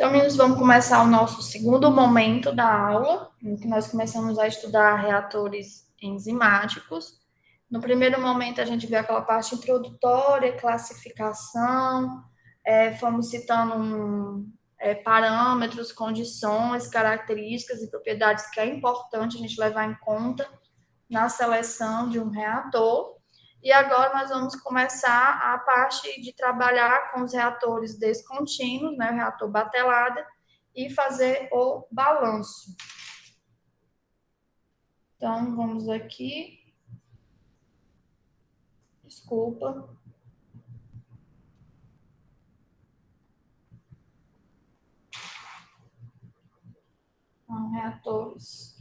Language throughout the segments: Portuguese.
Então, meninos, vamos começar o nosso segundo momento da aula, em que nós começamos a estudar reatores enzimáticos. No primeiro momento, a gente viu aquela parte introdutória, classificação, fomos citando parâmetros, condições, características e propriedades que é importante a gente levar em conta na seleção de um reator. E agora nós vamos começar a parte de trabalhar com os reatores descontínuos, né, o reator batelada, e fazer o balanço. Então, vamos aqui. Desculpa. Então, reatores.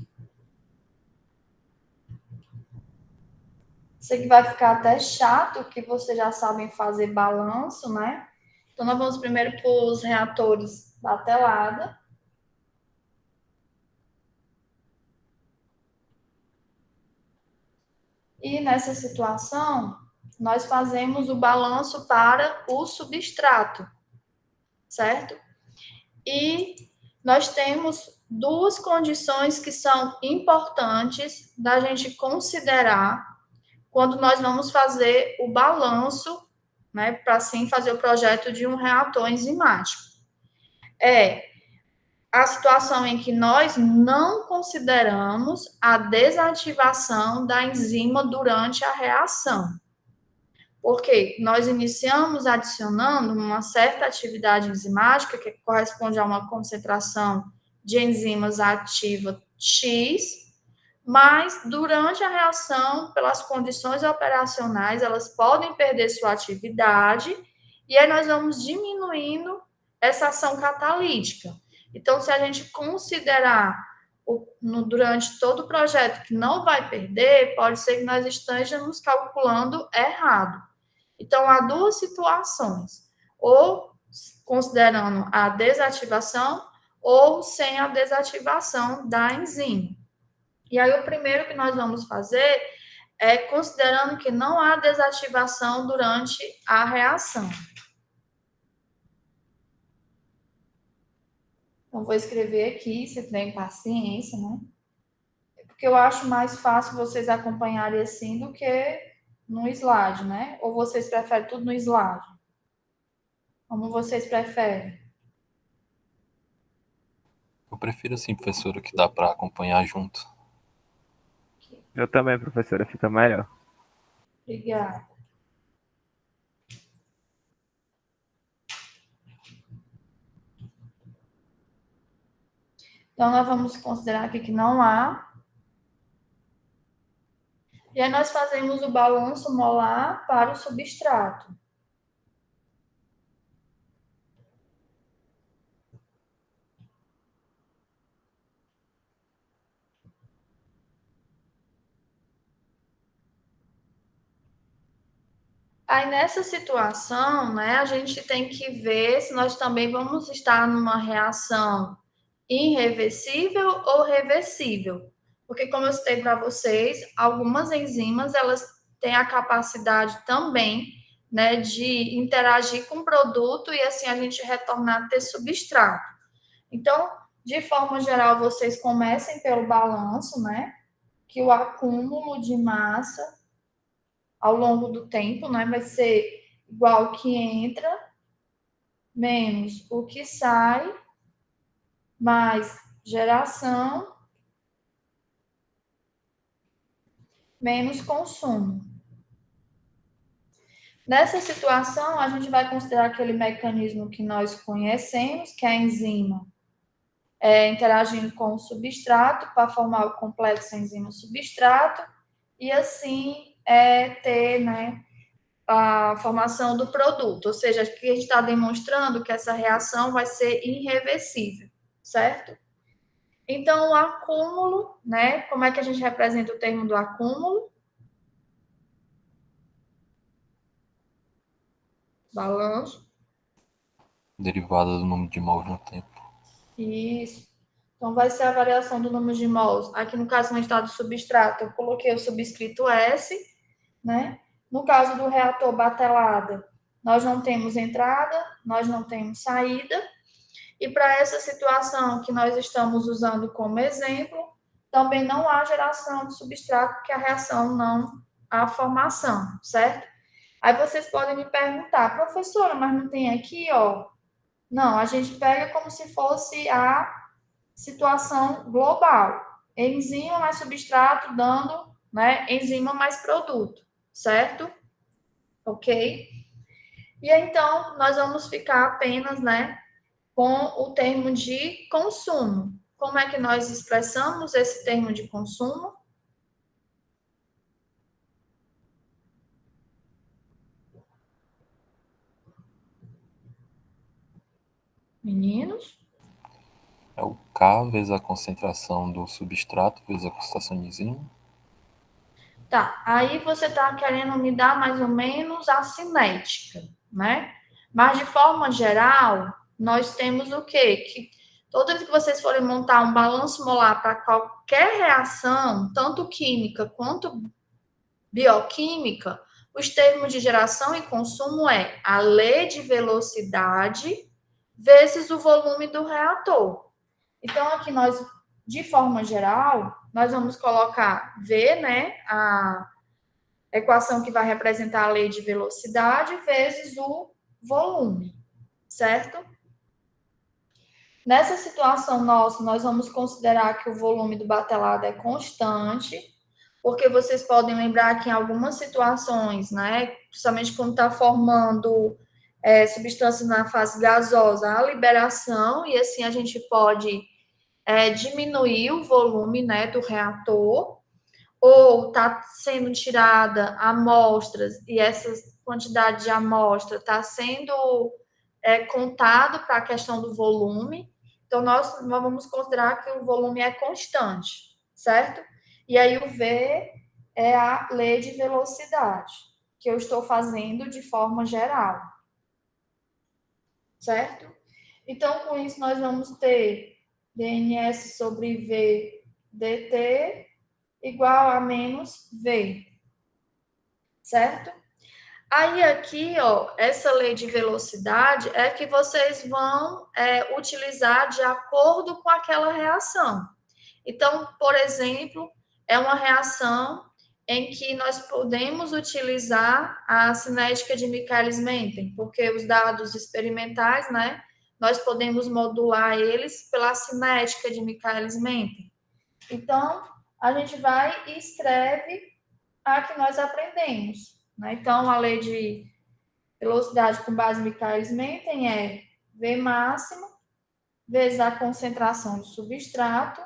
Sei que vai ficar até chato, que vocês já sabem fazer balanço, né? Então, nós vamos primeiro para os reatores batelada. E nessa situação, nós fazemos o balanço para o substrato, certo? E nós temos duas condições que são importantes da gente considerar quando nós vamos fazer o balanço, né, para assim fazer o projeto de um reator enzimático. É a situação em que nós não consideramos a desativação da enzima durante a reação. Porque nós iniciamos adicionando uma certa atividade enzimática, que corresponde a uma concentração de enzimas ativa X, mas durante a reação, pelas condições operacionais, elas podem perder sua atividade, e aí nós vamos diminuindo essa ação catalítica. Então, se a gente considerar durante todo o projeto que não vai perder, pode ser que nós estejamos calculando errado. Então, há duas situações, ou considerando a desativação, ou sem a desativação da enzima. E aí, o primeiro que nós vamos fazer é considerando que não há desativação durante a reação. Então, vou escrever aqui, se tem paciência, né? Porque eu acho mais fácil vocês acompanharem assim do que no slide, né? Ou vocês preferem tudo no slide? Como vocês preferem? Eu prefiro assim, professora, que dá para acompanhar junto. Eu também, professora, fica melhor. Obrigada. Então, nós vamos considerar aqui que não há. E aí, nós fazemos o balanço molar para o substrato. Aí, nessa situação, né, a gente tem que ver se nós também vamos estar numa reação irreversível ou reversível. Porque, como eu citei para vocês, algumas enzimas, elas têm a capacidade também, né, de interagir com o produto e, assim, a gente retornar a ter substrato. Então, de forma geral, vocês comecem pelo balanço, né, que o acúmulo de massa ao longo do tempo, né, vai ser igual o que entra menos o que sai, mais geração, menos consumo. Nessa situação, a gente vai considerar aquele mecanismo que nós conhecemos, que é a enzima interagindo com o substrato para formar o complexo enzima-substrato e assim ter, né, a formação do produto, ou seja, aqui a gente está demonstrando que essa reação vai ser irreversível, certo? Então, o acúmulo, né? Como é que a gente representa o termo do acúmulo? Balanço. Derivada do número de mols no tempo. Isso. Então, vai ser a variação do número de mols. Aqui, no caso, no estado do substrato, eu coloquei o subscrito S, né? No caso do reator batelada, nós não temos entrada, nós não temos saída. E para essa situação que nós estamos usando como exemplo, também não há geração de substrato, porque a reação não há formação, certo? Aí vocês podem me perguntar, professora, mas não tem aqui, ó. Não, a gente pega como se fosse a situação global. Enzima mais substrato dando, né, enzima mais produto, certo? Ok? E então, nós vamos ficar apenas, né, com o termo de consumo. Como é que nós expressamos esse termo de consumo? Meninos? É o K vezes a concentração do substrato vezes a concentração de enzima. Tá, aí você está querendo me dar mais ou menos a cinética, né? Mas de forma geral, nós temos o quê? Que toda vez que vocês forem montar um balanço molar para qualquer reação, tanto química quanto bioquímica, os termos de geração e consumo é a lei de velocidade vezes o volume do reator. Então, aqui nós, de forma geral, nós vamos colocar V, né, a equação que vai representar a lei de velocidade vezes o volume, certo? Nessa situação nossa, nós vamos considerar que o volume do batelado é constante, porque vocês podem lembrar que em algumas situações, né, principalmente quando está formando substâncias na fase gasosa, há liberação, e assim a gente pode diminuir o volume, né, do reator, ou está sendo tirada amostras e essa quantidade de amostra está sendo contado para a questão do volume. Então, nós vamos considerar que o volume é constante, certo? E aí o V é a lei de velocidade, que eu estou fazendo de forma geral, certo? Então, com isso, nós vamos ter dNS sobre V dt igual a menos V, certo? Aí aqui, ó, essa lei de velocidade é que vocês vão utilizar de acordo com aquela reação. Então, por exemplo, é uma reação em que nós podemos utilizar a cinética de Michaelis-Menten, porque os dados experimentais, né, nós podemos modular eles pela cinética de Michaelis-Menten. Então, a gente vai e escreve a que nós aprendemos, né? Então, a lei de velocidade com base em Michaelis-Menten é V máximo vezes a concentração do substrato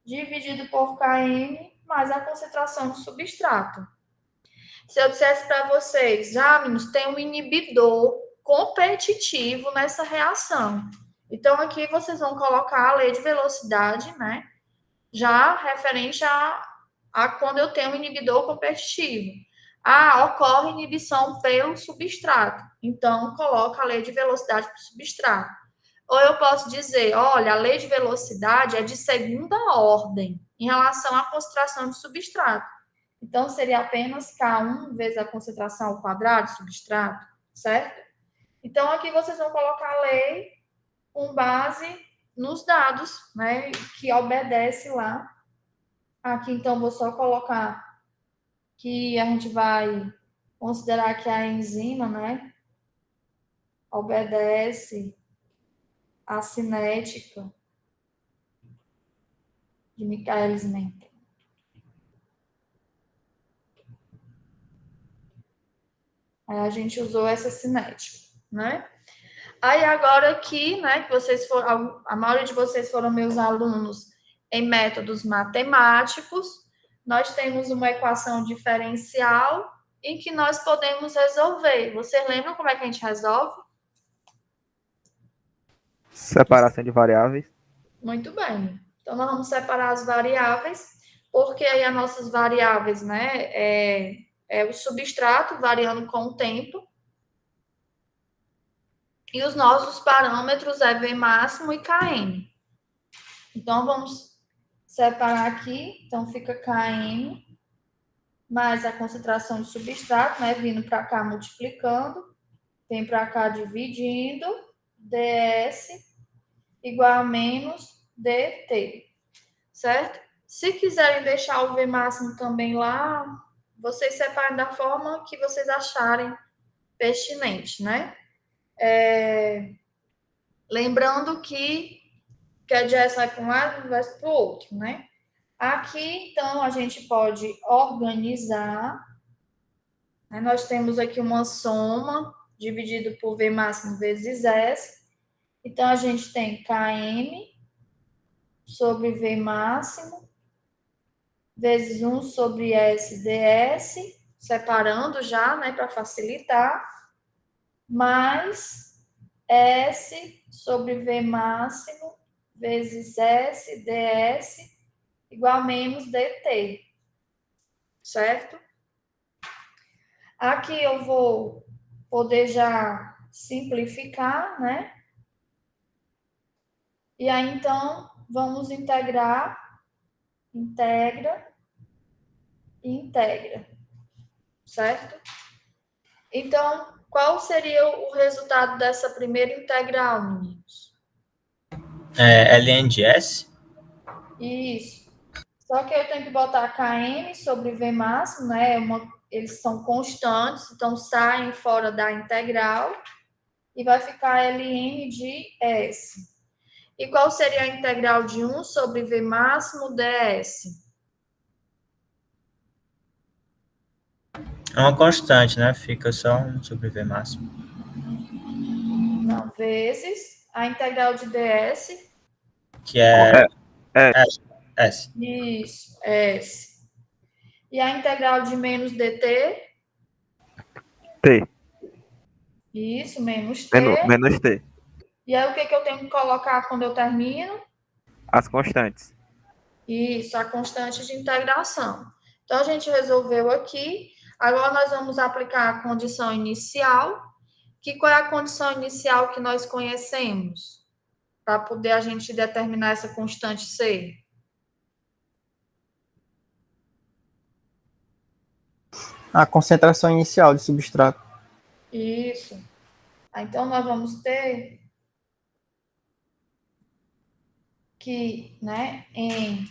dividido por Km mais a concentração do substrato. Se eu dissesse para vocês, meninos, tem um inibidor competitivo nessa reação. Então, aqui vocês vão colocar a lei de velocidade, né? Já referente a quando eu tenho um inibidor competitivo. Ocorre inibição pelo substrato. Então, coloca a lei de velocidade para o substrato. Ou eu posso dizer, olha, a lei de velocidade é de segunda ordem em relação à concentração de substrato. Então, seria apenas K1 vezes a concentração ao quadrado de substrato, certo? Então, aqui vocês vão colocar a lei com base nos dados, né, que obedece lá. Aqui, então, vou só colocar que a gente vai considerar que a enzima, né, obedece à cinética de Michaelis-Menten. Aí a gente usou essa cinética, né? Aí agora aqui, né, que vocês foram, a maioria de vocês foram meus alunos em métodos matemáticos, nós temos uma equação diferencial em que nós podemos resolver. Vocês lembram como é que a gente resolve? Separação de variáveis. Muito bem. Então, nós vamos separar as variáveis, porque aí as nossas variáveis, né, é o substrato variando com o tempo, e os nossos parâmetros é V máximo e Km. Então, vamos separar aqui. Então, fica Km mais a concentração de substrato, né? Vindo para cá multiplicando. Vem para cá dividindo. ds igual a menos dt, certo? Se quiserem deixar o V máximo também lá, vocês separam da forma que vocês acharem pertinente, né? Lembrando que a direção vai para um lado e vai para o outro, né? Aqui, então, a gente pode organizar, né? Nós temos aqui uma soma dividido por V máximo vezes S. Então, a gente tem Km sobre V máximo vezes 1 sobre S ds, separando já, né, para facilitar, mais S sobre V máximo vezes S ds igual a menos dt, certo? Aqui eu vou poder já simplificar, né? E aí, então, vamos integrar, integra e integra, certo? Então, qual seria o resultado dessa primeira integral, meninos? ln de S? Isso. Só que eu tenho que botar Km sobre V máximo, né? Eles são constantes, então saem fora da integral e vai ficar Ln de S. E qual seria a integral de 1 sobre V máximo ds? É uma constante, né? Fica só 1 sobre V máximo. Não, vezes a integral de ds. Que é S. Isso, S. E a integral de menos dt? T. Isso, menos t. Menos T. E aí, o que eu tenho que colocar quando eu termino? As constantes. Isso, a constante de integração. Então, a gente resolveu aqui. Agora, nós vamos aplicar a condição inicial. Qual é a condição inicial que nós conhecemos? Para poder a gente determinar essa constante C. A concentração inicial de substrato. Isso. Então, nós vamos ter que, né, em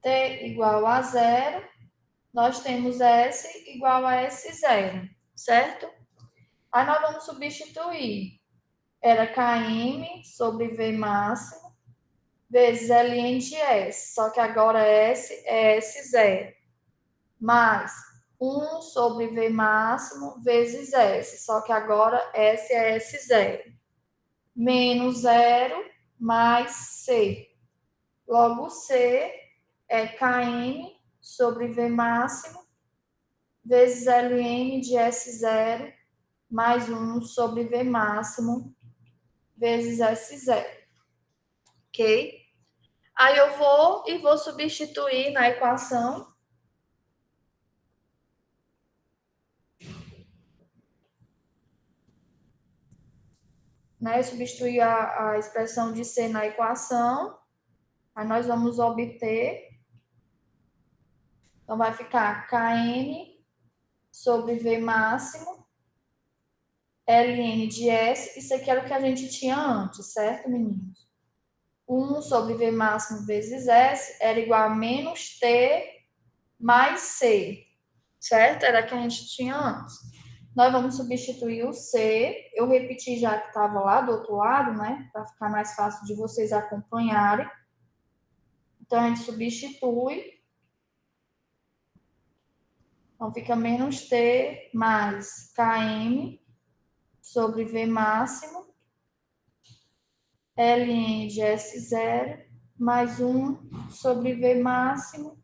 t igual a 0, nós temos S igual a S0, certo? Aí nós vamos substituir. Era Km sobre V máximo vezes Ln de S, só que agora S é S0, mais 1 sobre V máximo vezes S, só que agora S é S0, menos 0 mais C. Logo, C é Km sobre V máximo vezes Ln de S0 mais 1 sobre V máximo vezes S0. Ok? Aí eu vou substituir na equação. Né? Substituir a expressão de C na equação. Aí nós vamos obter. Então, vai ficar Km sobre V máximo, Ln de S. Isso aqui era o que a gente tinha antes, certo, meninos? 1 sobre V máximo vezes S era igual a menos T mais C, certo? Era o que a gente tinha antes. Nós vamos substituir o C. Eu repeti já que estava lá do outro lado, né? Para ficar mais fácil de vocês acompanharem. Então, a gente substitui. Então, fica menos T mais Km sobre V máximo, Ln de S0, mais 1 sobre V máximo,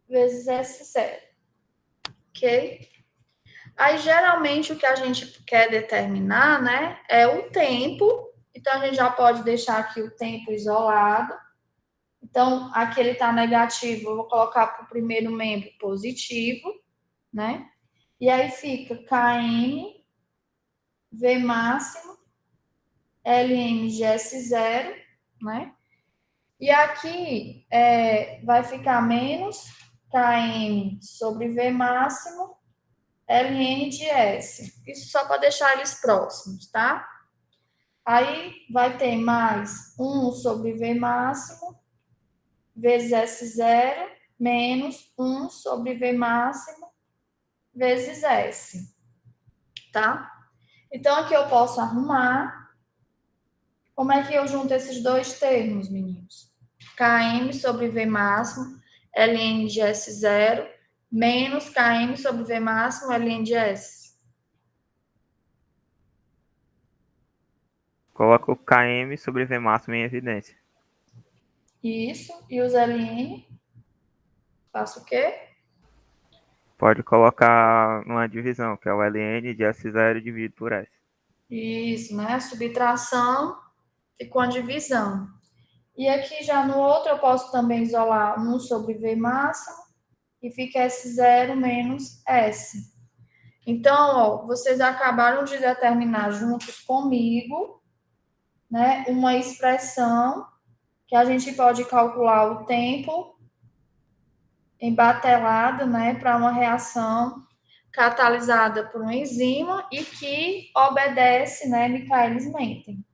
vezes S0. Ok? Aí, geralmente, o que a gente quer determinar, né, é o tempo. Então, a gente já pode deixar aqui o tempo isolado. Então, aqui ele está negativo, eu vou colocar para o primeiro membro positivo, né? E aí fica Km, V máximo, Ln de S0, né? E aqui vai ficar menos Km sobre V máximo, Ln de S. Isso só para deixar eles próximos, tá? Aí vai ter mais 1 sobre V máximo vezes S0 menos 1 sobre V máximo vezes S, tá? Então, aqui eu posso arrumar. Como é que eu junto esses dois termos, meninos? Km sobre V máximo, Ln de S0, menos Km sobre V máximo, Ln de S. Coloca o km sobre V máximo em evidência. Isso. E os Ln? Faço o quê? Pode colocar numa divisão, que é o ln de S0 dividido por S. Isso, né? A subtração e com a divisão. E aqui já no outro eu posso também isolar 1 sobre V máximo e fica S0 menos S. Então, ó, vocês acabaram de determinar juntos comigo, né, uma expressão que a gente pode calcular o tempo em batelada, né, para uma reação catalisada por uma enzima e que obedece, né, Michaelis-Menten.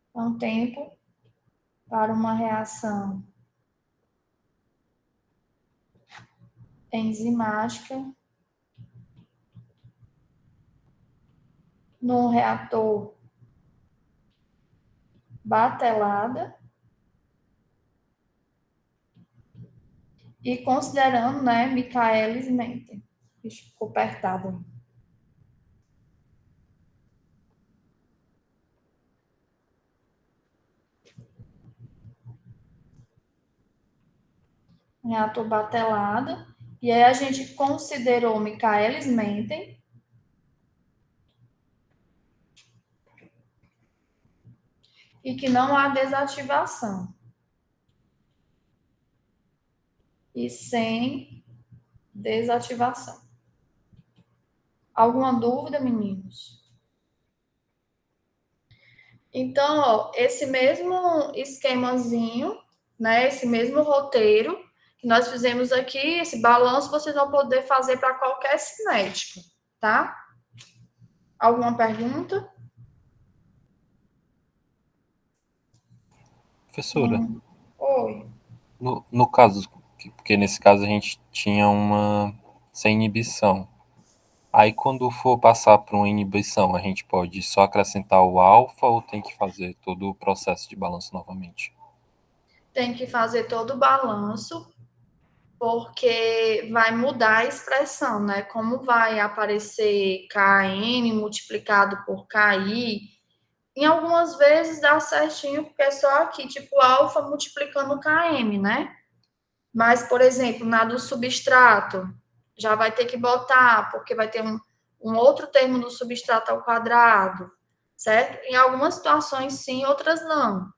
Então, tempo para uma reação enzimática num reator batelada e considerando, né, Michaelis-Menten. Ficou apertado. Reator batelada. E aí a gente considerou Michaelis-Menten. E que não há desativação. E sem desativação. Alguma dúvida, meninos? Então, ó, esse mesmo esquemazinho, né, esse mesmo roteiro que nós fizemos aqui, esse balanço vocês vão poder fazer para qualquer cinético, tá? Alguma pergunta? Professora, Oi. no caso, porque nesse caso a gente tinha uma sem inibição. Aí quando for passar para uma inibição, a gente pode só acrescentar o alfa ou tem que fazer todo o processo de balanço novamente? Tem que fazer todo o balanço, porque vai mudar a expressão, né? Como vai aparecer Kn multiplicado por Ki, em algumas vezes dá certinho, porque é só aqui, tipo, alfa multiplicando Km, né? Mas, por exemplo, na do substrato, já vai ter que botar, porque vai ter um outro termo do substrato ao quadrado, certo? Em algumas situações, sim, outras não.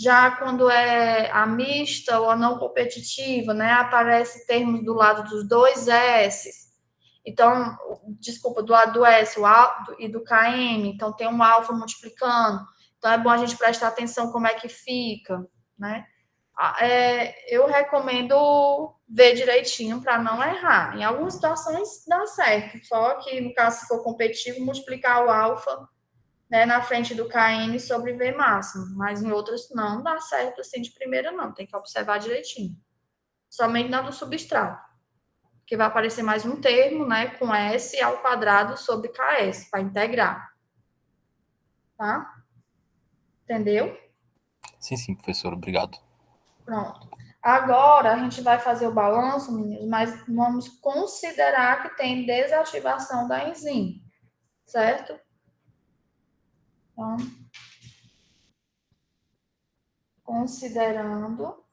Já quando é a mista ou a não competitiva, né, aparece termos do lado dos dois S. Então, desculpa, do lado do S e do KM, então tem um alfa multiplicando. Então, é bom a gente prestar atenção como é que fica, né? Eu recomendo ver direitinho para não errar. Em algumas situações dá certo, só que no caso, se for competitivo, multiplicar o alfa, né, na frente do KN sobre V máximo, mas em outras não dá certo assim de primeira, não, tem que observar direitinho. Somente na do substrato, que vai aparecer mais um termo, né, com S ao quadrado sobre KS, para integrar. Tá? Entendeu? Sim, professor, obrigado. Pronto. Agora a gente vai fazer o balanço, meninos, mas vamos considerar que tem desativação da enzima, certo? Então, considerando,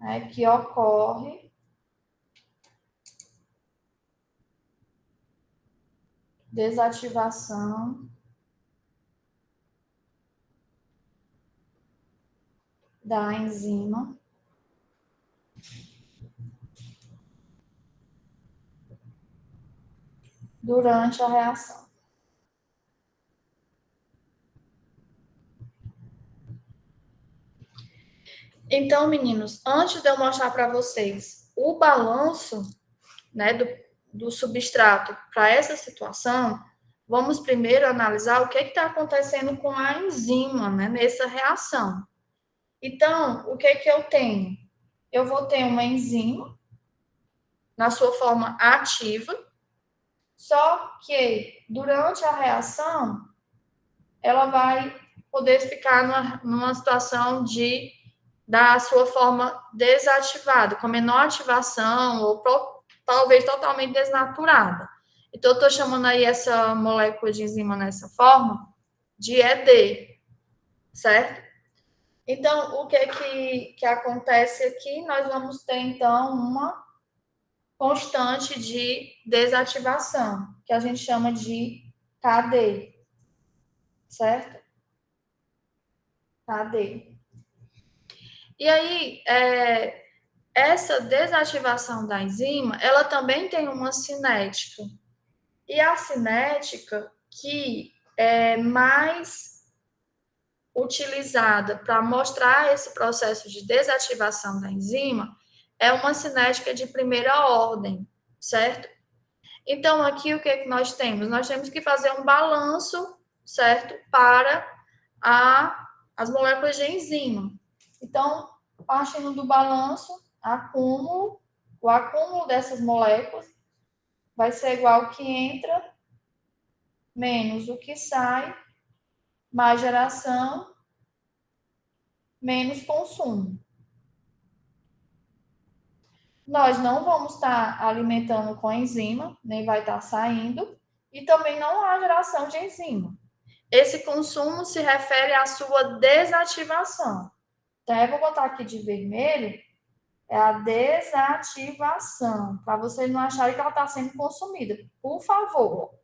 né, que ocorre desativação da enzima durante a reação. Então, meninos, antes de eu mostrar para vocês o balanço, né, do substrato para essa situação, vamos primeiro analisar o que está acontecendo com a enzima, né, nessa reação. Então, o que eu tenho? Eu vou ter uma enzima na sua forma ativa, só que durante a reação, ela vai poder ficar numa situação da sua forma desativada, com menor ativação, ou talvez totalmente desnaturada. Então, eu estou chamando aí essa molécula de enzima nessa forma de ED, certo? Então, o que acontece aqui? Nós vamos ter, então, uma constante de desativação, que a gente chama de KD, certo? KD. E aí, essa desativação da enzima, ela também tem uma cinética. E a cinética que é mais utilizada para mostrar esse processo de desativação da enzima é uma cinética de primeira ordem, certo? Então, aqui o que nós temos? Nós temos que fazer um balanço, certo? Para as moléculas de enzima. Então, partindo do balanço, o acúmulo dessas moléculas vai ser igual ao que entra menos o que sai, mais geração, menos consumo. Nós não vamos estar alimentando com enzima, nem vai estar saindo, e também não há geração de enzima. Esse consumo se refere à sua desativação. Então, eu vou botar aqui de vermelho, é a desativação, para vocês não acharem que ela está sendo consumida. Por favor,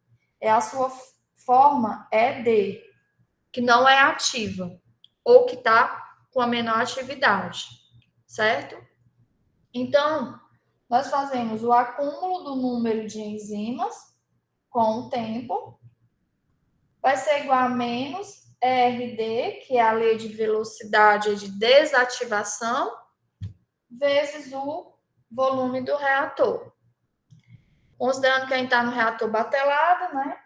é a sua forma ED, que não é ativa, ou que está com a menor atividade, certo? Então, nós fazemos o acúmulo do número de enzimas com o tempo, vai ser igual a menos RD, que é a lei de velocidade de desativação, vezes o volume do reator. Considerando que a gente está no reator batelado, né?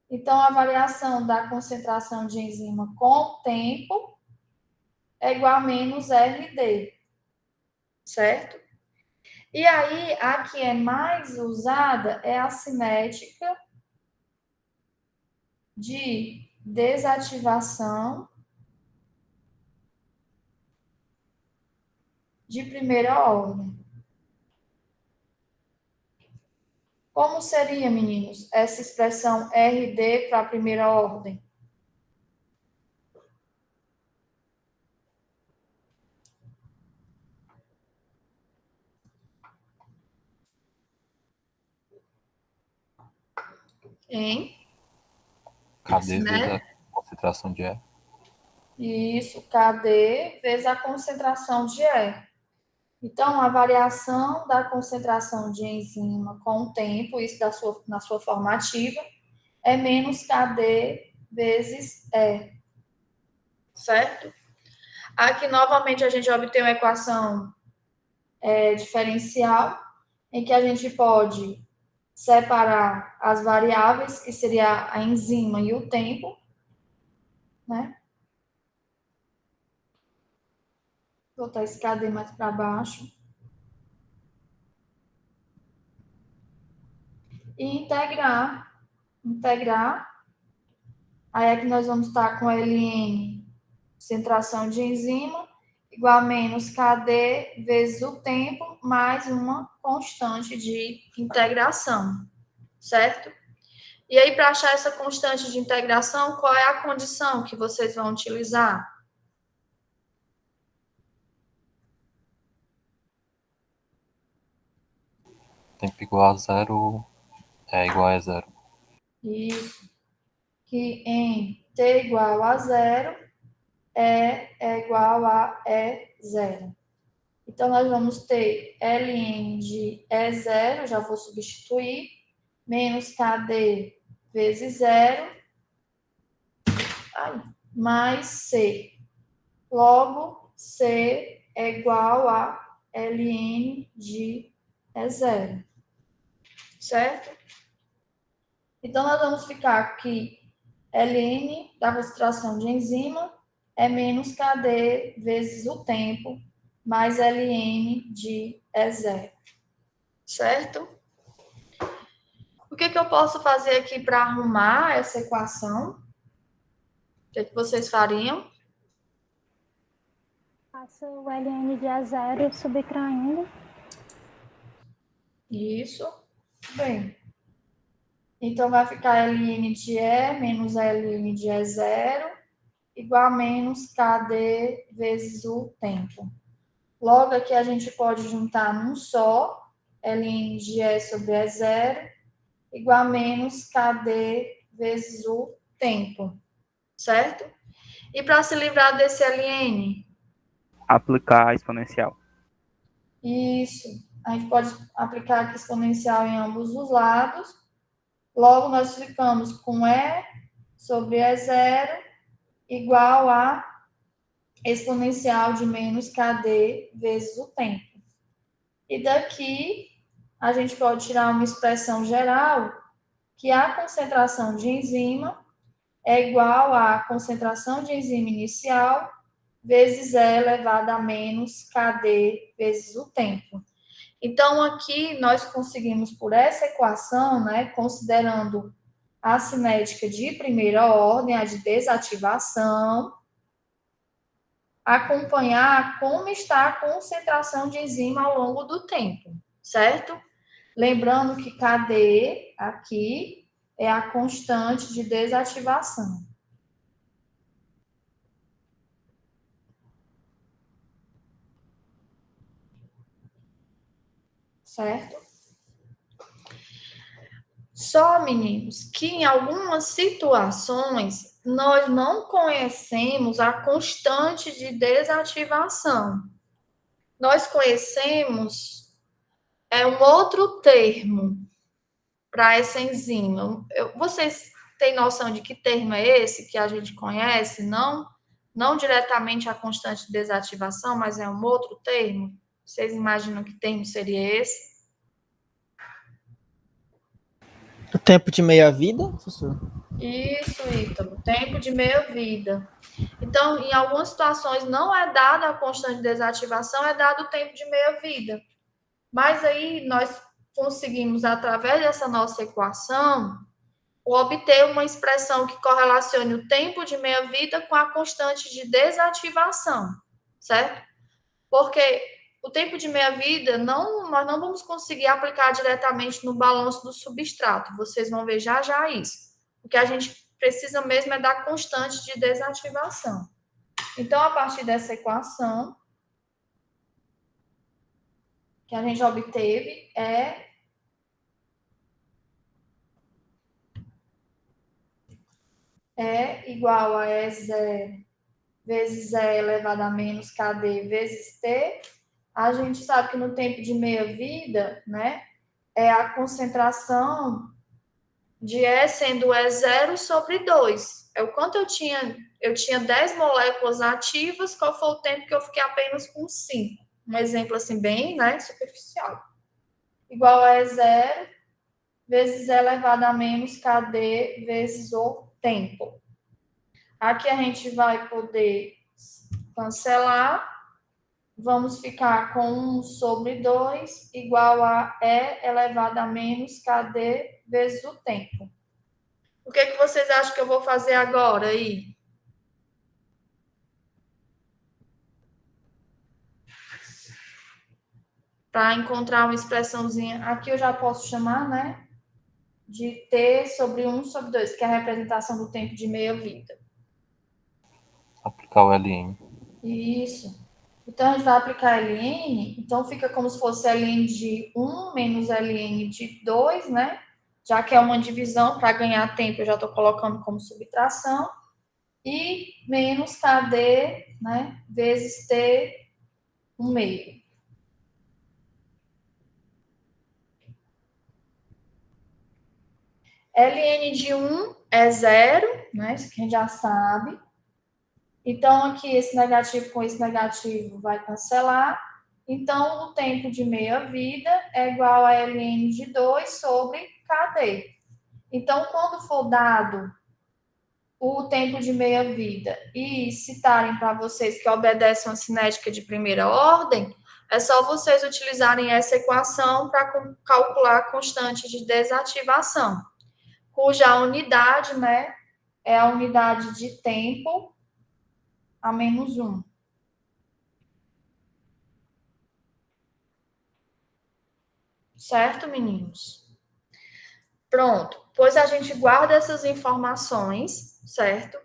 Então, a variação da concentração de enzima com o tempo é igual a menos RD, certo? E aí, a que é mais usada é a cinética de desativação de primeira ordem. Como seria, meninos, essa expressão RD para a primeira ordem? Hein? KD vezes Né? a concentração de E. Isso, KD vezes a concentração de E. Então, a variação da concentração de enzima com o tempo, isso na sua forma ativa, é menos KD vezes E, certo? Aqui, novamente, a gente obtém uma equação diferencial, em que a gente pode separar as variáveis, que seria a enzima e o tempo, né? Vou botar esse KD mais para baixo. E integrar. Aí é que nós vamos estar com LN, concentração de enzima, igual a menos KD vezes o tempo, mais uma constante de integração, certo? E aí, para achar essa constante de integração, qual é a condição que vocês vão utilizar? Tempo igual a zero é igual a zero. Isso. Que em t igual a zero, é igual a E0. Então, nós vamos ter Ln de E0, já vou substituir, menos KD vezes zero, mais C. Logo, C é igual a Ln de E0. certo? Então, nós vamos ficar que ln da concentração de enzima é menos KD vezes o tempo, mais ln de E0, certo? O que eu posso fazer aqui para arrumar essa equação? O que vocês fariam? Passa o ln de A0 subtraindo. Isso. Bem. Então, vai ficar ln de E menos ln de E0 igual a menos KD vezes o tempo. Logo, aqui a gente pode juntar num só, ln de E sobre E0 igual a menos KD vezes o tempo, certo? E para se livrar desse ln? Aplicar a exponencial. Isso. A gente pode aplicar aqui exponencial em ambos os lados. Logo, nós ficamos com E sobre E0 igual a exponencial de menos KD vezes o tempo. E daqui, a gente pode tirar uma expressão geral que a concentração de enzima é igual à concentração de enzima inicial vezes E elevado a menos KD vezes o tempo. Então, aqui nós conseguimos, por essa equação, né, considerando a cinética de primeira ordem, a de desativação, acompanhar como está a concentração de enzima ao longo do tempo, certo? Lembrando que KD aqui é a constante de desativação. Certo? Só, meninos, que em algumas situações nós não conhecemos a constante de desativação. Nós conhecemos um outro termo para essa enzima. Vocês têm noção de que termo é esse que a gente conhece? Não diretamente a constante de desativação, mas é um outro termo? Vocês imaginam que termo seria esse? O tempo de meia-vida, professor? Isso, Ítalo, tempo de meia-vida. Então, em algumas situações, não é dada a constante de desativação, é dado o tempo de meia-vida. Mas aí, nós conseguimos, através dessa nossa equação, obter uma expressão que correlacione o tempo de meia-vida com a constante de desativação, certo? Porque o tempo de meia-vida, nós não vamos conseguir aplicar diretamente no balanço do substrato. Vocês vão ver já já isso. O que a gente precisa mesmo é da constante de desativação. Então, a partir dessa equação que a gente obteve é igual a E0 vezes E elevado a menos KD vezes T. A gente sabe que no tempo de meia-vida, né, é a concentração de E sendo E0 sobre 2. É o quanto eu tinha 10 moléculas ativas, qual foi o tempo que eu fiquei apenas com 5? Um exemplo assim bem, né, superficial. Igual a E0 vezes E elevado a menos KD vezes o tempo. Aqui a gente vai poder cancelar. Vamos ficar com 1 sobre 2 igual a E elevado a menos KD vezes o tempo. O que vocês acham que eu vou fazer agora aí? Para encontrar uma expressãozinha, aqui eu já posso chamar, né, de T sobre 1 sobre 2, que é a representação do tempo de meia-vida. Aplicar o ln. Isso. Então, a gente vai aplicar ln, então fica como se fosse ln de 1 menos ln de 2, né? Já que é uma divisão, para ganhar tempo, eu já estou colocando como subtração. E menos KD, né? Vezes T, 1 meio. ln de 1 é 0, né? Isso que a gente já sabe. Então, aqui, esse negativo com esse negativo vai cancelar. Então, o tempo de meia-vida é igual a ln de 2 sobre KD. Então, quando for dado o tempo de meia-vida e citarem para vocês que obedece uma cinética de primeira ordem, é só vocês utilizarem essa equação para calcular a constante de desativação, cuja unidade, né, é a unidade de tempo a menos 1. Certo, meninos? Pronto. Pois a gente guarda essas informações, certo?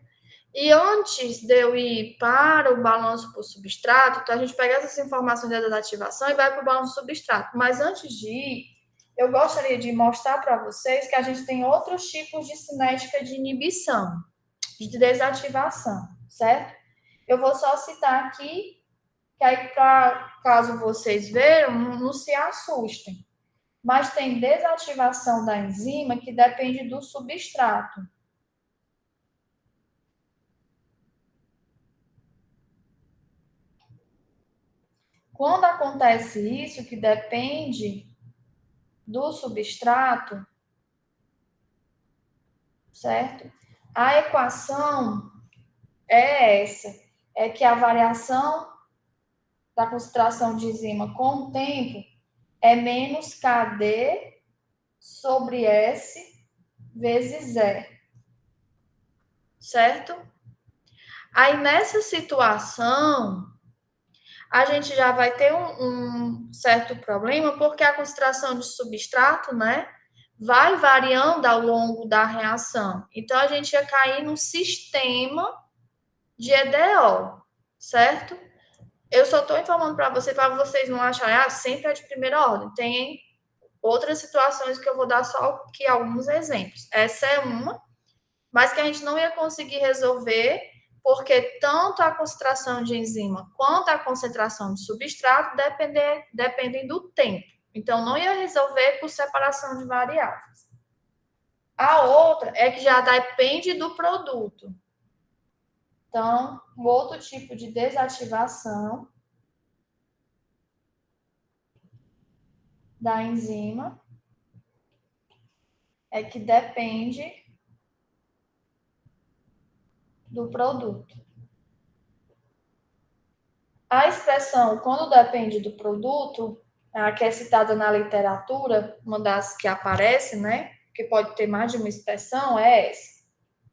E antes de eu ir para o balanço por substrato, então a gente pega essas informações da desativação e vai para o balanço substrato. Mas antes de ir, eu gostaria de mostrar para vocês que a gente tem outros tipos de cinética de inibição, de desativação, certo? Eu vou só citar aqui, que aí, caso vocês vejam, não se assustem. Mas tem desativação da enzima que depende do substrato. Quando acontece isso, que depende do substrato, certo? A equação é essa, é que a variação da concentração de enzima com o tempo é menos KD sobre S vezes E, certo? Aí, nessa situação, a gente já vai ter um certo problema, porque a concentração de substrato, né, vai variando ao longo da reação. Então, a gente ia cair num sistema de EDO, certo? Eu só estou informando para vocês não acharem, sempre é de primeira ordem. Tem outras situações que eu vou dar só aqui alguns exemplos. Essa é uma, mas que a gente não ia conseguir resolver, porque tanto a concentração de enzima quanto a concentração de substrato dependem do tempo. Então, não ia resolver por separação de variáveis. A outra é que já depende do produto. Então, o outro tipo de desativação da enzima é que depende do produto. A expressão quando depende do produto, a que é citada na literatura, uma das que aparece, né? Que pode ter mais de uma expressão, é essa.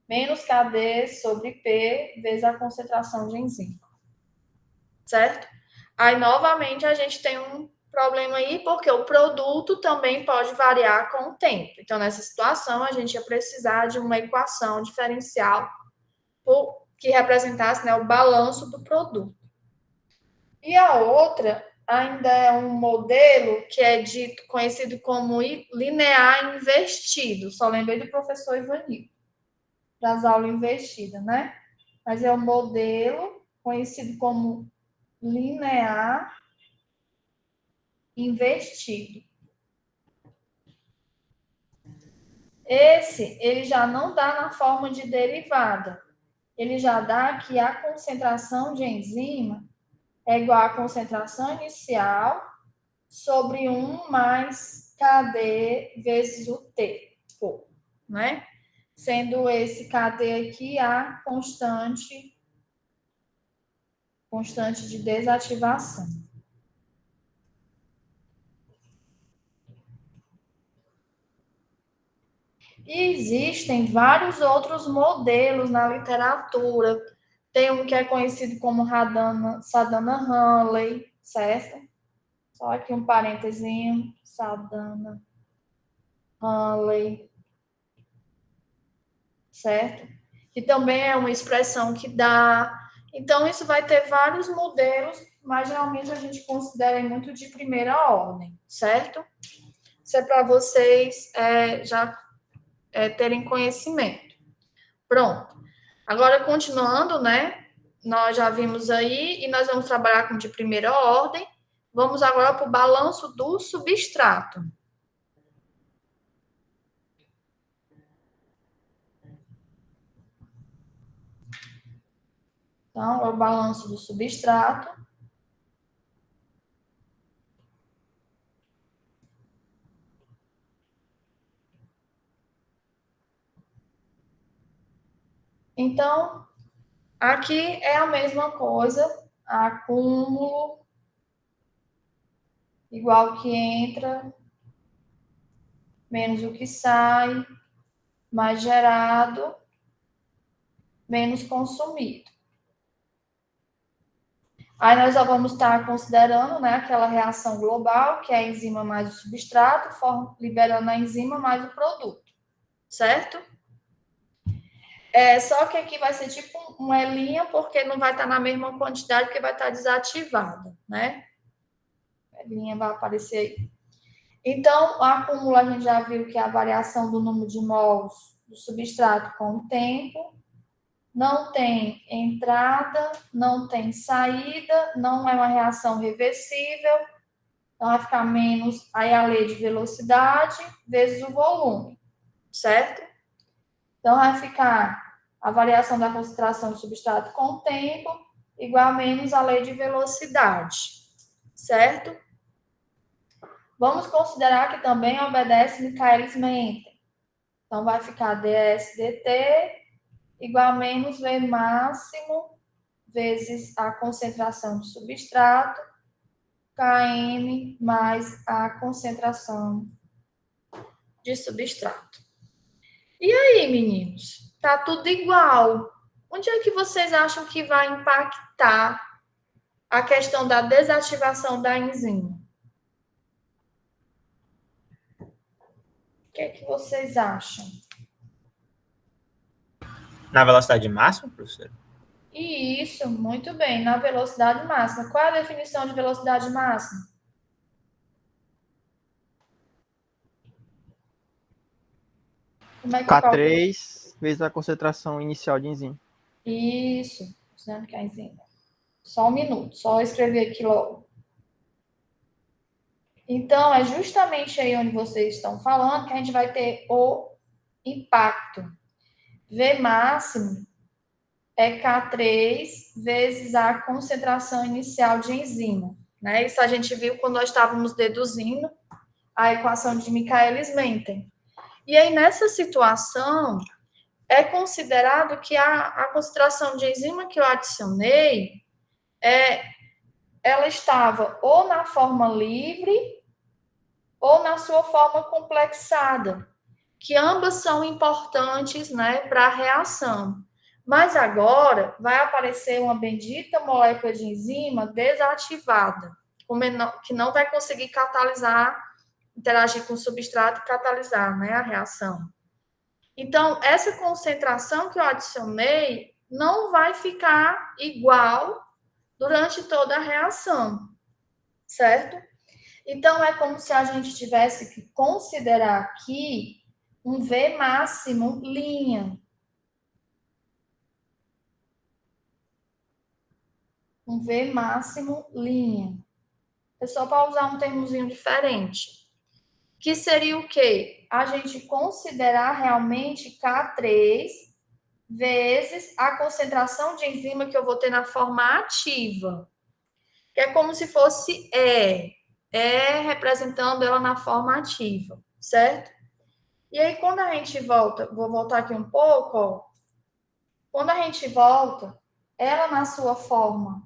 Menos KD sobre P vezes a concentração de enzima. Certo? Aí, novamente, a gente tem um problema aí, porque o produto também pode variar com o tempo. Então, nessa situação, a gente ia precisar de uma equação diferencial que representasse, né, o balanço do produto. E a outra ainda é um modelo que é conhecido como linear invertido. Só lembrei do professor Ivanildo, das aulas invertidas, né? Mas é um modelo conhecido como linear invertido. Ele já não dá na forma de derivada. Ele já dá que a concentração de enzima é igual à concentração inicial sobre 1 mais KD vezes o T, né? Sendo esse KD aqui a constante de desativação. E existem vários outros modelos na literatura. Tem um que é conhecido como Sadana-Hanley, certo? Só aqui um parentezinho, Sadana-Hanley, certo? Que também é uma expressão que dá. Então, isso vai ter vários modelos, mas geralmente a gente considera muito de primeira ordem, certo? Isso é para vocês já terem conhecimento. Pronto. Agora, continuando, né? Nós já vimos aí e nós vamos trabalhar com de primeira ordem. Vamos agora para o balanço do substrato. Então, é o balanço do substrato. Então, aqui é a mesma coisa, acúmulo igual que entra, menos o que sai, mais gerado, menos consumido. Aí nós já vamos estar considerando, né, aquela reação global, que é a enzima mais o substrato, liberando a enzima mais o produto, certo? Só que aqui vai ser tipo uma linha, porque não vai estar na mesma quantidade, porque vai estar desativada, né? A linha vai aparecer aí. Então, o acúmulo, a gente já viu que é a variação do número de mols do substrato com o tempo. Não tem entrada, não tem saída, não é uma reação reversível. Então, vai ficar menos aí a lei de velocidade vezes o volume, certo? Então, vai ficar a variação da concentração do substrato com o tempo igual a menos a lei de velocidade, certo? Vamos considerar que também obedece Michaelis-Menten. Então, vai ficar ds dt igual a menos V máximo vezes a concentração de substrato, Km mais a concentração de substrato. E aí, meninos? Tá tudo igual. Onde é que vocês acham que vai impactar a questão da desativação da enzima? O que é que vocês acham? Na velocidade máxima, professor? Isso, muito bem, na velocidade máxima. Qual é a definição de velocidade máxima? Como é que eu calculo? K3 vezes a concentração inicial de enzima. Isso, dizendo que a enzima. Só um minuto, só escrever aqui logo. Então, é justamente aí onde vocês estão falando que a gente vai ter o impacto. V máximo é K3 vezes a concentração inicial de enzima, né? Isso a gente viu quando nós estávamos deduzindo a equação de Michaelis-Menten. E aí, nessa situação, é considerado que a concentração de enzima que eu adicionei, ela estava ou na forma livre ou na sua forma complexada, que ambas são importantes, né, para a reação. Mas agora vai aparecer uma bendita molécula de enzima desativada, que não vai conseguir catalisar, interagir com o substrato e catalisar, né, a reação. Então, essa concentração que eu adicionei não vai ficar igual durante toda a reação, certo? Então, é como se a gente tivesse que considerar aqui um V máximo linha. Um V máximo linha. É só para usar um termozinho diferente. Que seria o quê? A gente considerar realmente K3 vezes a concentração de enzima que eu vou ter na forma ativa. Que é como se fosse representando ela na forma ativa, certo? E aí, quando a gente volta, vou voltar aqui um pouco, ó. Quando a gente volta, ela na sua forma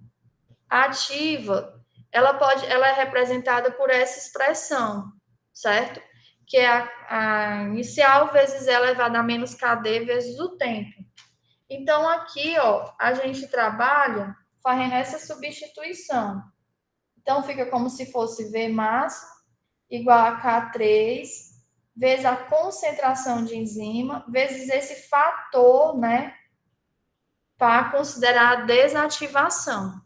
ativa, ela é representada por essa expressão, certo? Que é a inicial vezes E elevado a menos KD vezes o tempo. Então, aqui, ó, a gente trabalha fazendo essa substituição. Então, fica como se fosse V máximo igual a K3 vezes a concentração de enzima, vezes esse fator, né, para considerar a desativação,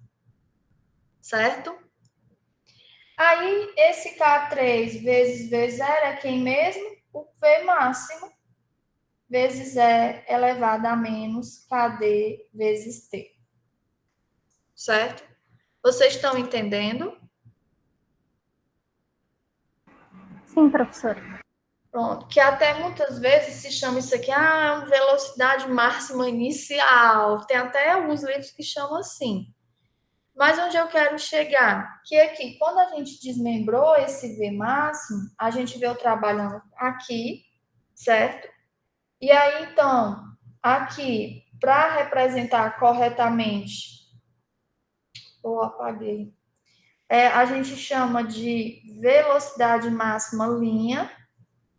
certo? Aí, esse K3 vezes V0 é quem mesmo? O V máximo vezes E elevado a menos KD vezes T. Certo? Vocês estão entendendo? Sim, professora. Pronto. Que até muitas vezes se chama isso aqui, velocidade máxima inicial. Tem até alguns livros que chamam assim. Mas onde eu quero chegar? Que aqui, quando a gente desmembrou esse V máximo, a gente veio trabalhando aqui, certo? E aí, então, aqui para representar corretamente, apaguei, a gente chama de velocidade máxima linha,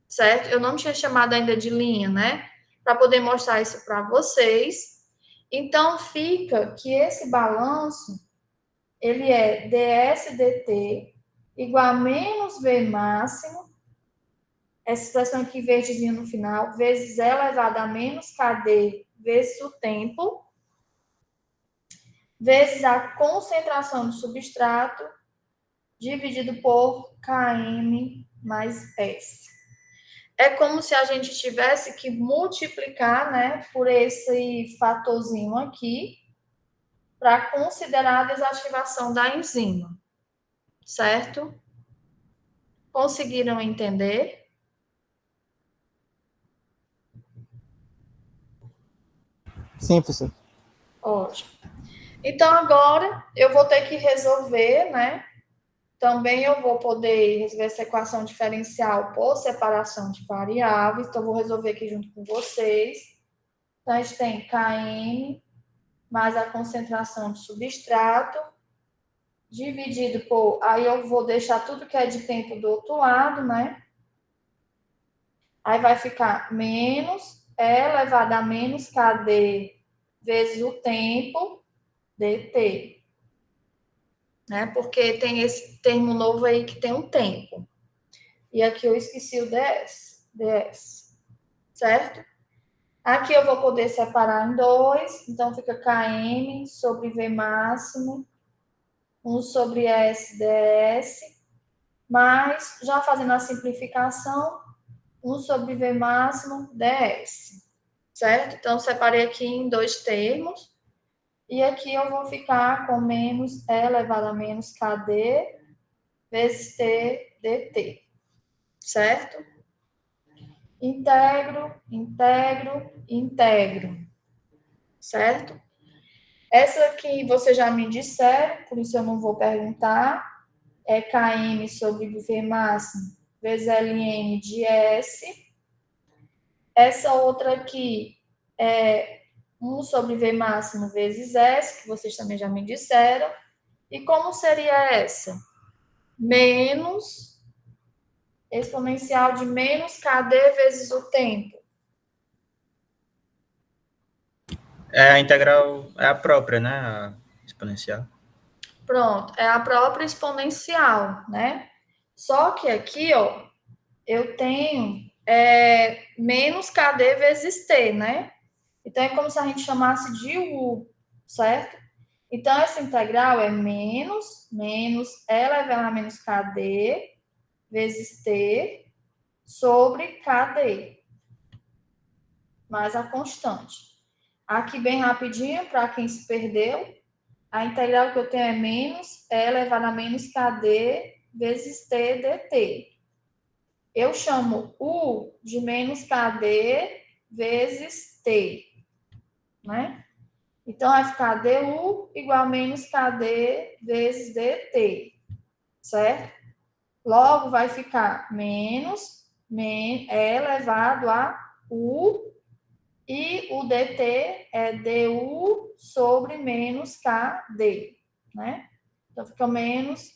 certo? Eu não tinha chamado ainda de linha, né? Para poder mostrar isso para vocês. Então, fica que esse balanço, ele é ds dt igual a menos v máximo, essa expressão aqui verdezinha no final, vezes E elevado a menos kd vezes o tempo, vezes a concentração do substrato, dividido por km mais S. É como se a gente tivesse que multiplicar, né, por esse fatorzinho aqui, para considerar a desativação da enzima, certo? Conseguiram entender? Sim, professor. Ótimo. Então, agora eu vou ter que resolver, né? Também eu vou poder resolver essa equação diferencial por separação de variáveis. Então, eu vou resolver aqui junto com vocês. Então, a gente tem Km mais a concentração de substrato, dividido por... Aí eu vou deixar tudo que é de tempo do outro lado, né? Aí vai ficar menos E elevado a menos KD vezes o tempo dt. Né? Porque tem esse termo novo aí que tem um tempo. E aqui eu esqueci o ds, certo? Aqui eu vou poder separar em 2, então fica Km sobre V máximo, 1 sobre S ds, mas, já fazendo a simplificação, 1 sobre V máximo ds, certo? Então, separei aqui em 2 termos, e aqui eu vou ficar com menos E elevado a menos KD vezes T dt, certo? Integro, certo? Essa aqui vocês já me disseram, por isso eu não vou perguntar, é Km sobre V máximo vezes Ln de S. Essa outra aqui é 1 sobre V máximo vezes S, que vocês também já me disseram. E como seria essa? Menos exponencial de menos KD vezes o tempo. A integral é a própria, né? A exponencial. Pronto, é a própria exponencial, né? Só que aqui, ó, eu tenho menos KD vezes T, né? Então, é como se a gente chamasse de U, certo? Então, essa integral é menos E elevado a menos KD vezes T sobre KD, mais a constante. Aqui, bem rapidinho, para quem se perdeu, a integral que eu tenho é menos E elevado a menos KD vezes T dt. Eu chamo U de menos KD vezes T, né? Então, vai ficar du igual a menos KD vezes dt, certo? Logo, vai ficar menos E elevado a U, e o dt é du sobre menos KD, né? Então, fica menos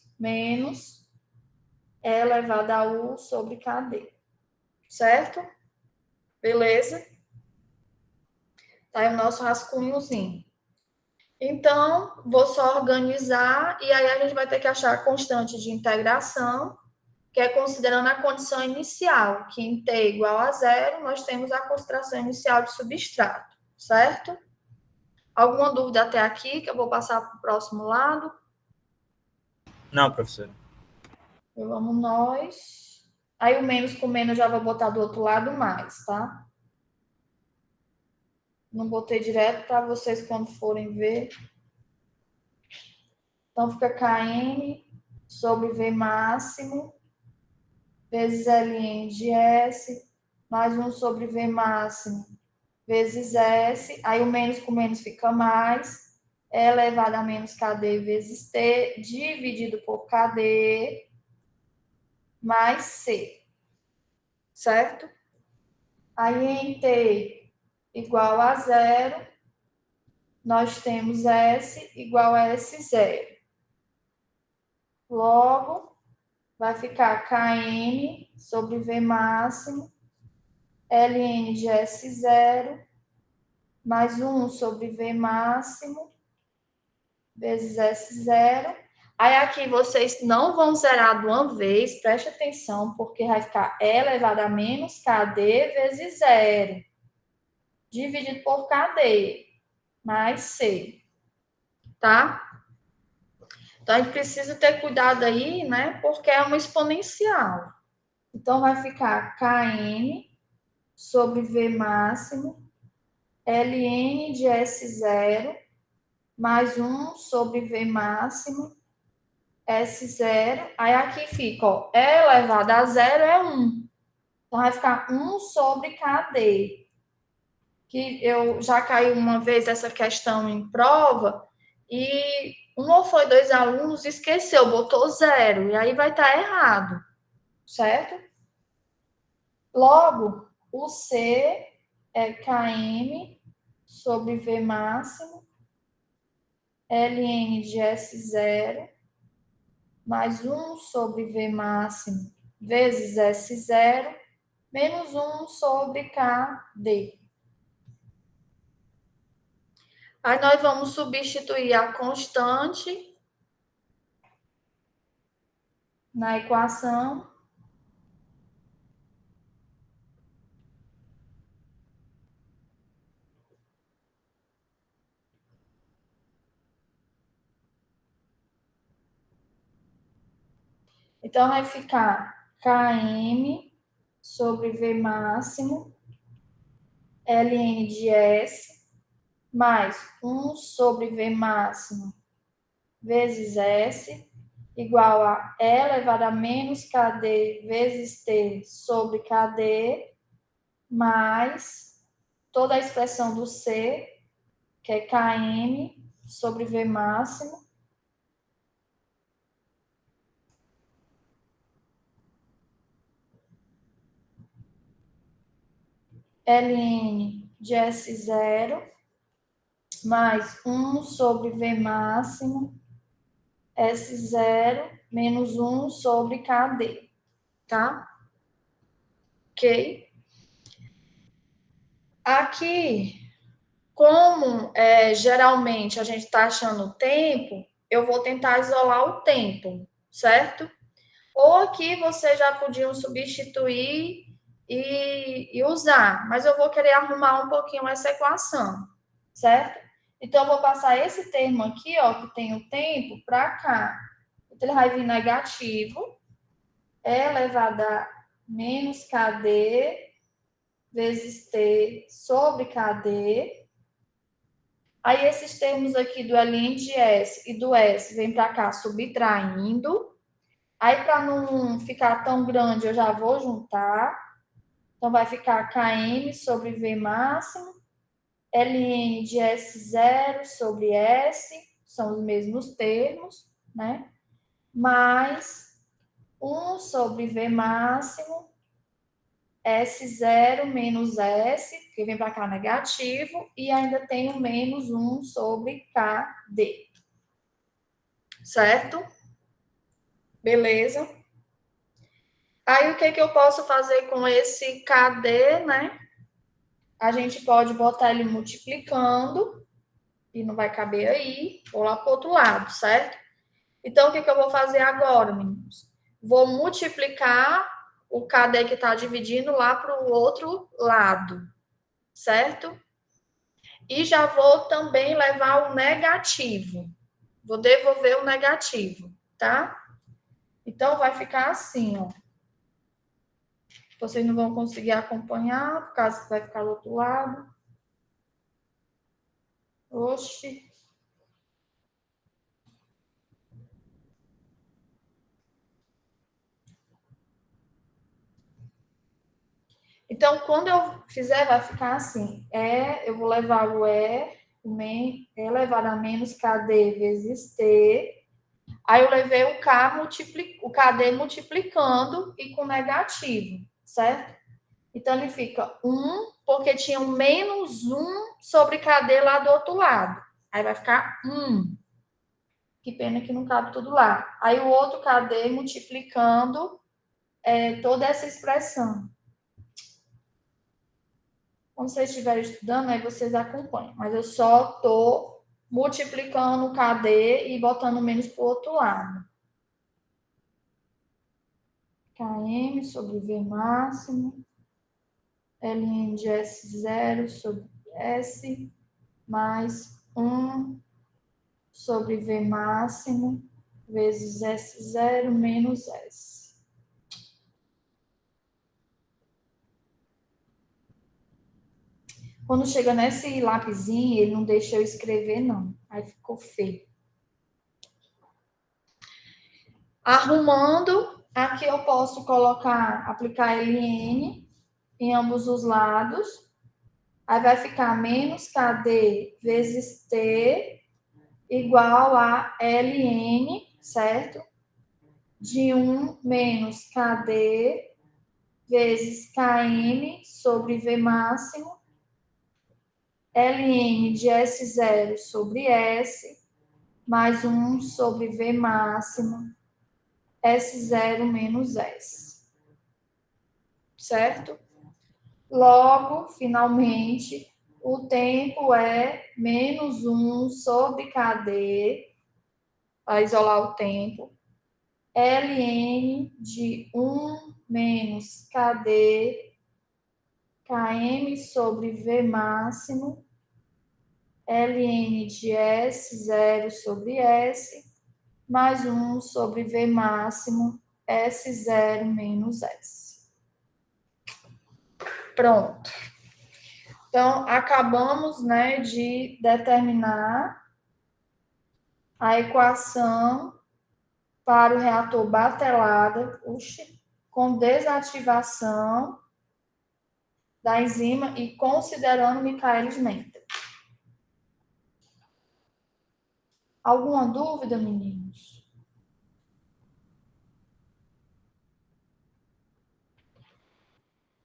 E elevado a U sobre KD, certo? Beleza? Tá aí o nosso rascunhozinho. Então, vou só organizar, e aí a gente vai ter que achar a constante de integração, que é considerando a condição inicial, que em T igual a 0, nós temos a concentração inicial de substrato, certo? Alguma dúvida até aqui, que eu vou passar para o próximo lado? Não, professor. Vamos nós. Aí o menos com menos já vou botar do outro lado mais, tá? Não botei direto para vocês quando forem ver. Então, fica Km sobre V máximo vezes Ln de S, mais 1 sobre V máximo vezes S. Aí o menos com menos fica mais. E elevado a menos KD vezes T, dividido por KD, mais C. Certo? Aí em T igual a 0, nós temos S igual a S0. Logo, vai ficar Km sobre V máximo, Ln de S0, mais 1 sobre V máximo, vezes S0. Aí aqui vocês não vão zerar de uma vez, preste atenção, porque vai ficar E elevado a menos KD vezes 0, dividido por KD, mais C, tá? Então, a gente precisa ter cuidado aí, né? Porque é uma exponencial. Então, vai ficar Km sobre V máximo, Ln de S0, mais 1 sobre V máximo, S0. Aí, aqui fica, ó, E elevado a 0 é 1. Então, vai ficar 1 sobre KD. Que eu já caí uma vez essa questão em prova e um ou foi 2 alunos esqueceu, botou 0, e aí vai estar errado, certo? Logo, o C é Km sobre V máximo, Ln de S0, mais 1 sobre V máximo, vezes S0, menos 1 sobre KD. Aí nós vamos substituir a constante na equação. Então, vai ficar Km sobre V máximo, Ln de S, mais 1 sobre V máximo vezes S, igual a E elevado a menos KD vezes T sobre KD, mais toda a expressão do C, que é Km sobre V máximo, Ln de S0, mais 1 sobre V máximo, S0, menos 1 sobre KD, tá? Ok? Aqui, como geralmente a gente está achando o tempo, eu vou tentar isolar o tempo, certo? Ou aqui vocês já podiam substituir e usar, mas eu vou querer arrumar um pouquinho essa equação, certo? Então, eu vou passar esse termo aqui, ó, que tem o tempo, para cá. Então, ele vai vir negativo, E elevado a menos KD vezes T sobre KD. Aí, esses termos aqui do Ln de S e do S vem para cá subtraindo. Aí, para não ficar tão grande, eu já vou juntar. Então, vai ficar Km sobre V máximo, Ln de S0 sobre S, são os mesmos termos, né? Mais 1 sobre V máximo, S0 menos S, que vem para cá negativo, e ainda tem o menos 1 sobre KD. Certo? Beleza? Aí, o que eu posso fazer com esse KD, né? A gente pode botar ele multiplicando, e não vai caber aí, ou lá para o outro lado, certo? Então, o que eu vou fazer agora, meninos? Vou multiplicar o KD que está dividindo lá para o outro lado, certo? E já vou também levar o negativo. Vou devolver o negativo, tá? Então, vai ficar assim, ó. Vocês não vão conseguir acompanhar, por causa que vai ficar do outro lado. Oxi. Então, quando eu fizer, vai ficar assim. Eu vou levar o E elevado a menos KD vezes T. Aí eu levei o KD multiplicando e com negativo, certo? Então, ele fica 1, porque tinha um menos 1 sobre KD lá do outro lado. Aí vai ficar 1. Que pena que não cabe tudo lá. Aí o outro KD multiplicando toda essa expressão. Quando vocês estiverem estudando, aí vocês acompanham. Mas eu só estou multiplicando o KD e botando menos para o outro lado. Km sobre V máximo, Ln de S0 sobre S, mais 1 sobre V máximo, vezes S0 menos S. Quando chega nesse lapisinho, ele não deixa eu escrever, não. Aí ficou feio. Arrumando, aqui eu posso aplicar Ln em ambos os lados. Aí vai ficar menos KD vezes T igual a Ln, certo? De 1 menos KD vezes Km sobre V máximo, Ln de S0 sobre S, mais 1 sobre V máximo, S0 menos S. Certo? Logo, finalmente, o tempo é menos 1 sobre KD, para isolar o tempo, Ln de 1 menos KD, Km sobre V máximo, Ln de S0 sobre S, mais 1 sobre V máximo, S0 menos S. Pronto. Então, acabamos, né, de determinar a equação para o reator batelada, com desativação da enzima e considerando Michaelis-Menten. Alguma dúvida, meninos?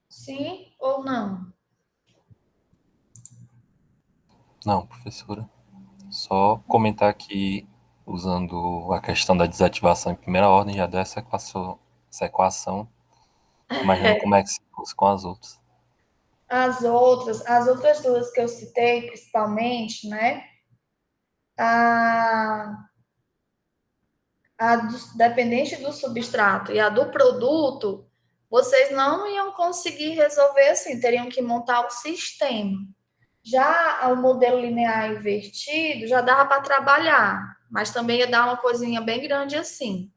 Sim ou não? Não, professora. Só comentar aqui, usando a questão da desativação em primeira ordem, já deu essa equação. Imaginando como é que se fosse com as outras. As outras duas que eu citei, principalmente, né? Dependente do substrato e a do produto, vocês não iam conseguir resolver assim, teriam que montar o sistema. Já o modelo linear invertido já dava para trabalhar, mas também ia dar uma coisinha bem grande assim.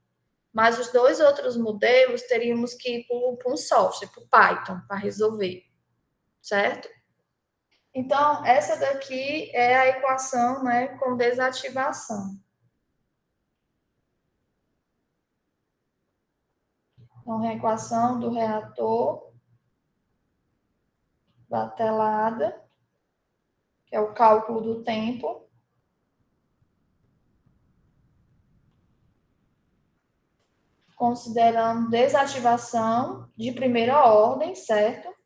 Mas os dois outros modelos teríamos que ir para um software, para o Python, para resolver, certo? Então, essa daqui é a equação, né, com desativação. Então, a equação do reator batelada, que é o cálculo do tempo, considerando desativação de primeira ordem, certo?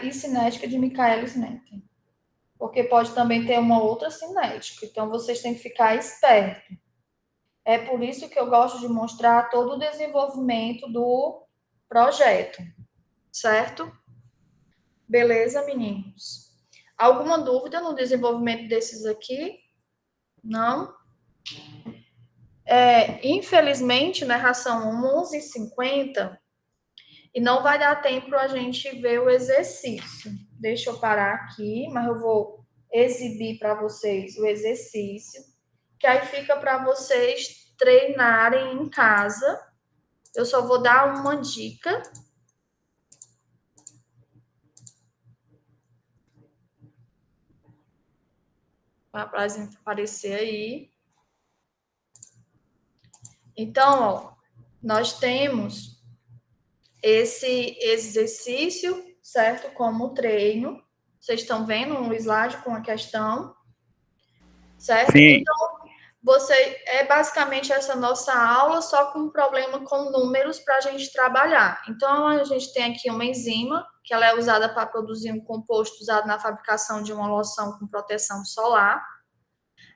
E cinética de Michaelis-Menten. Porque pode também ter uma outra cinética. Então, vocês têm que ficar espertos. É por isso que eu gosto de mostrar todo o desenvolvimento do projeto. Certo? Beleza, meninos? Alguma dúvida no desenvolvimento desses aqui? Não? Infelizmente, né, são 11h50 e não vai dar tempo para a gente ver o exercício. Deixa eu parar aqui, mas eu vou exibir para vocês o exercício, que aí fica para vocês treinarem em casa. Eu só vou dar uma dica. Para aparecer aí. Então, ó, nós temos esse exercício, certo? Como treino. Vocês estão vendo um slide com a questão, certo? Sim. Então, é basicamente essa nossa aula, só com um problema com números para a gente trabalhar. Então, a gente tem aqui uma enzima, que ela é usada para produzir um composto usado na fabricação de uma loção com proteção solar.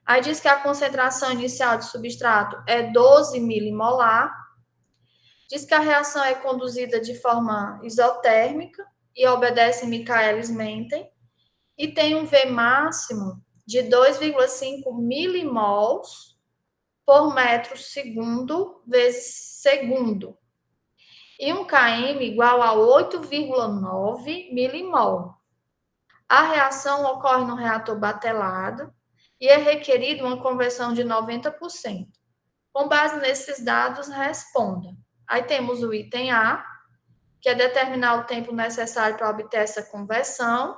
Aí diz que a concentração inicial de substrato é 12 milimolar. Diz que a reação é conduzida de forma isotérmica e obedece Michaelis-Menten. E tem um V máximo de 2,5 milimols por metro segundo vezes segundo. E um km igual a 8,9 milimol. A reação ocorre no reator batelado e é requerida uma conversão de 90%. Com base nesses dados, responda. Aí temos o item A, que é determinar o tempo necessário para obter essa conversão.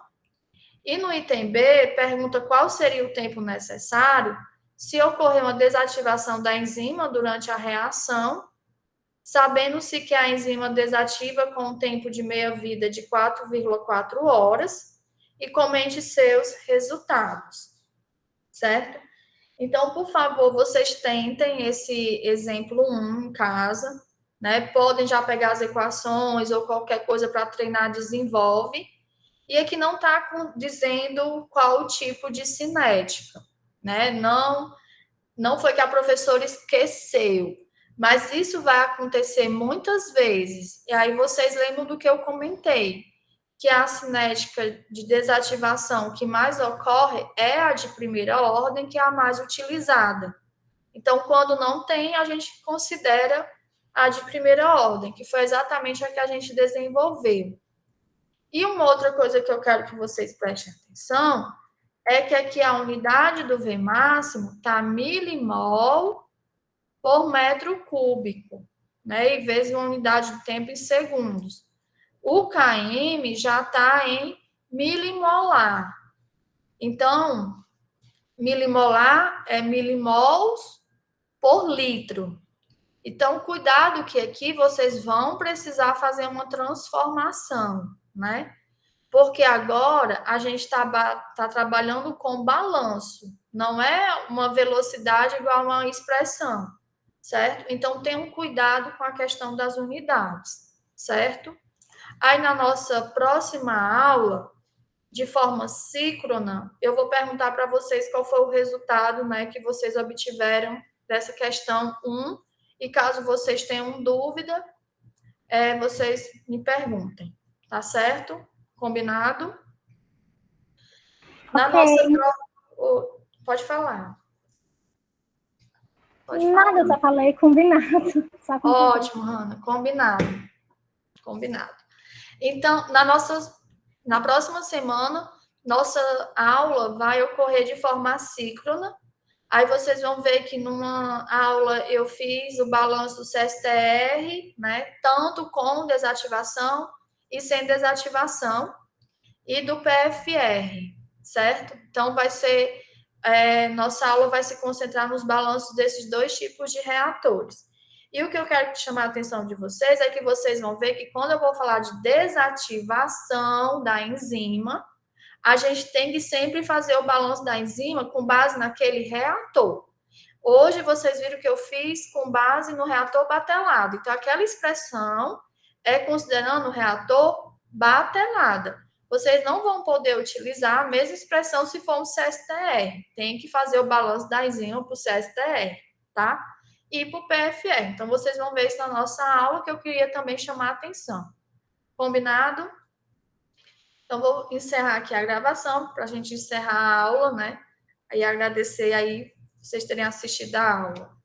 E no item B, pergunta qual seria o tempo necessário se ocorrer uma desativação da enzima durante a reação, sabendo-se que a enzima desativa com um tempo de meia-vida de 4,4 horas, e comente seus resultados, certo? Então, por favor, vocês tentem esse exemplo 1 em casa, né? Podem já pegar as equações ou qualquer coisa para treinar, desenvolve. E aqui não está dizendo qual o tipo de cinética, né? Não foi que a professora esqueceu, mas isso vai acontecer muitas vezes. E aí vocês lembram do que eu comentei, que a cinética de desativação que mais ocorre é a de primeira ordem, que é a mais utilizada. Então, quando não tem, a gente considera a de primeira ordem, que foi exatamente a que a gente desenvolveu. E uma outra coisa que eu quero que vocês prestem atenção é que aqui a unidade do V máximo está milimol por metro cúbico, né? E vezes uma unidade do tempo em segundos. O km já está em milimolar. Então, milimolar é milimols por litro. Então, cuidado que aqui vocês vão precisar fazer uma transformação, né? Porque agora a gente tá trabalhando com balanço, não é uma velocidade igual a uma expressão, certo? Então, tenham cuidado com a questão das unidades, certo? Aí, na nossa próxima aula, de forma síncrona, eu vou perguntar para vocês qual foi o resultado, né, que vocês obtiveram dessa questão 1, e caso vocês tenham dúvida, vocês me perguntem, tá certo? Combinado? Na nossa pode falar. Nada, eu só falei combinado. Só Ótimo, Hanna, combinado. Combinado. Então, na próxima semana, nossa aula vai ocorrer de forma assíncrona. Aí vocês vão ver que numa aula eu fiz o balanço do CSTR, né? Tanto com desativação e sem desativação, e do PFR, certo? Então, nossa aula vai se concentrar nos balanços desses dois tipos de reatores. E o que eu quero chamar a atenção de vocês é que vocês vão ver que quando eu vou falar de desativação da enzima, a gente tem que sempre fazer o balanço da enzima com base naquele reator. Hoje vocês viram que eu fiz com base no reator batelado. Então, aquela expressão é considerando o reator batelada. Vocês não vão poder utilizar a mesma expressão se for um CSTR. Tem que fazer o balanço da enzima para o CSTR, tá? E para o PFR. Então, vocês vão ver isso na nossa aula, que eu queria também chamar a atenção. Combinado? Então, vou encerrar aqui a gravação, para a gente encerrar a aula, né? E agradecer aí vocês terem assistido a aula.